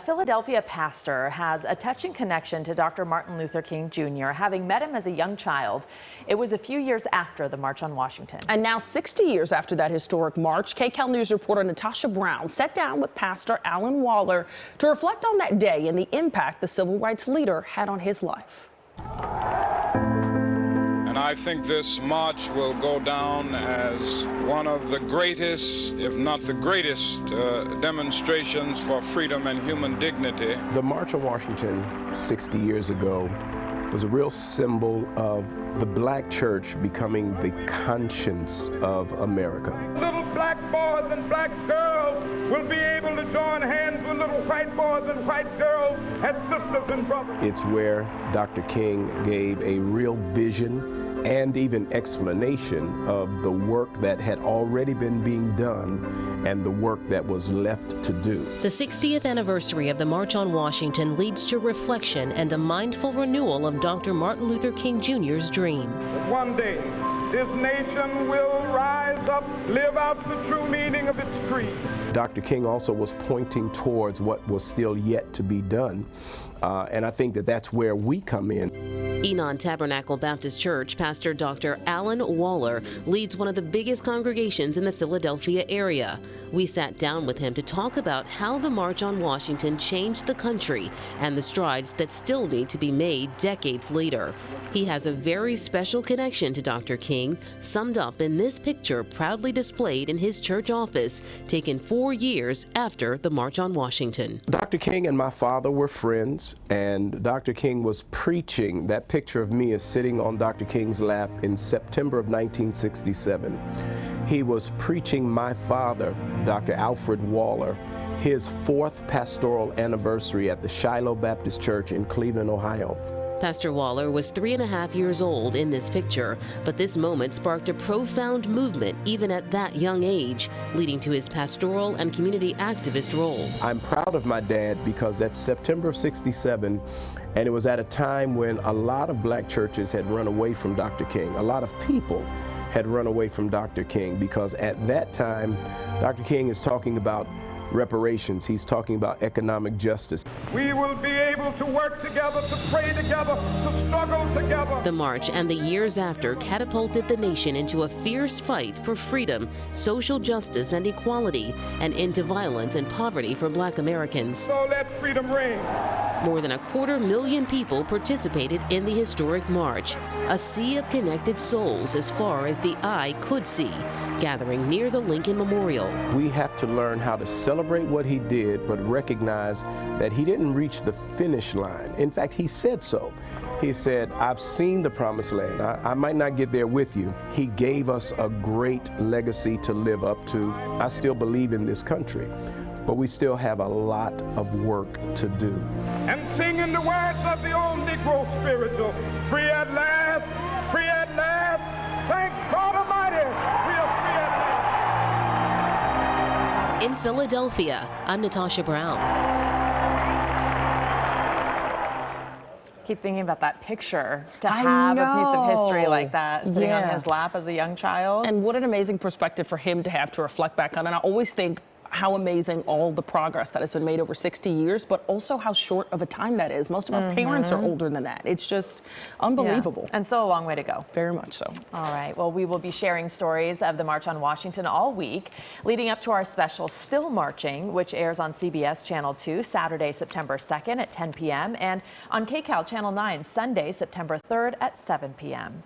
Philadelphia pastor has a touching connection to Dr. Martin Luther King Jr., having met him as a young child. It was a few years after the March on Washington. And now 60 years after that historic march, KCAL News reporter Natasha Brown sat down with Pastor Alyn Waller to reflect on that day and the impact the civil rights leader had on his life. And I think this march will go down as one of the greatest, if not the greatest, demonstrations for freedom and human dignity. The March on Washington 60 years ago was a real symbol of the black church becoming the conscience of America. Little black boys and black girls will be able to join hands with little white boys and white girls as sisters and brothers. It's where Dr. King gave a real vision and even explanation of the work that had already been being done and the work that was left to do. The 60th anniversary of the March on Washington leads to reflection and a mindful renewal of Dr. Martin Luther King Jr.'s dream. One day, this nation will rise up, live out the true meaning of its creed. Dr. King also was pointing towards what was still yet to be done, and I think that that's where we come in. Enon Tabernacle Baptist Church pastor Dr. Alyn Waller leads one of the biggest congregations in the Philadelphia area. We sat down with him to talk about how the March on Washington changed the country and the strides that still need to be made decades later. He has a very special connection to Dr. King, summed up in this picture proudly displayed in his church office, taken 4 years after the March on Washington. Dr. King and my father were friends, and Dr. King was preaching. That picture of me is sitting on Dr. King's lap in September of 1967. He was preaching my father, Dr. Alyn Waller, his 4th pastoral anniversary at the Shiloh Baptist Church in Cleveland, Ohio. Pastor Waller was 3.5 years old in this picture, but this moment sparked a profound movement even at that young age, leading to his pastoral and community activist role. I'm proud of my dad because that's September of '67, and it was at a time when a lot of black churches had run away from Dr. King. A lot of people had run away from Dr. King because at that time, Dr. King is talking about reparations. He's talking about economic justice. We will be able to work together, to pray together, to struggle together. The march and the years after catapulted the nation into a fierce fight for freedom, social justice and equality, and into violence and poverty for black Americans. So let freedom ring. More than 250,000 people participated in the historic march, a sea of connected souls as far as the eye could see, gathering near the Lincoln Memorial. We have to learn how to celebrate what he did, but recognize that he didn't reach the finish line. In fact, he said so. He said, I've seen the promised land. I might not get there with you. He gave us a great legacy to live up to. I still believe in this country, but we still have a lot of work to do. And singing the words of the old Negro spiritual, free at last, free at last, thank God Almighty, we are free at last. In Philadelphia, I'm Natasha Brown. Keep thinking about that picture, to have a piece of history like that sitting on his lap as a young child. And what an amazing perspective for him to have to reflect back on. And I always think how amazing all the progress that has been made over 60 years, but also how short of a time that is. Most of our parents are older than that. It's just unbelievable. Yeah. And still a long way to go. Very much so. All right. Well, we will be sharing stories of the March on Washington all week, leading up to our special Still Marching, which airs on CBS Channel 2 Saturday, September 2nd at 10 p.m. and on KCAL Channel 9 Sunday, September 3rd at 7 p.m.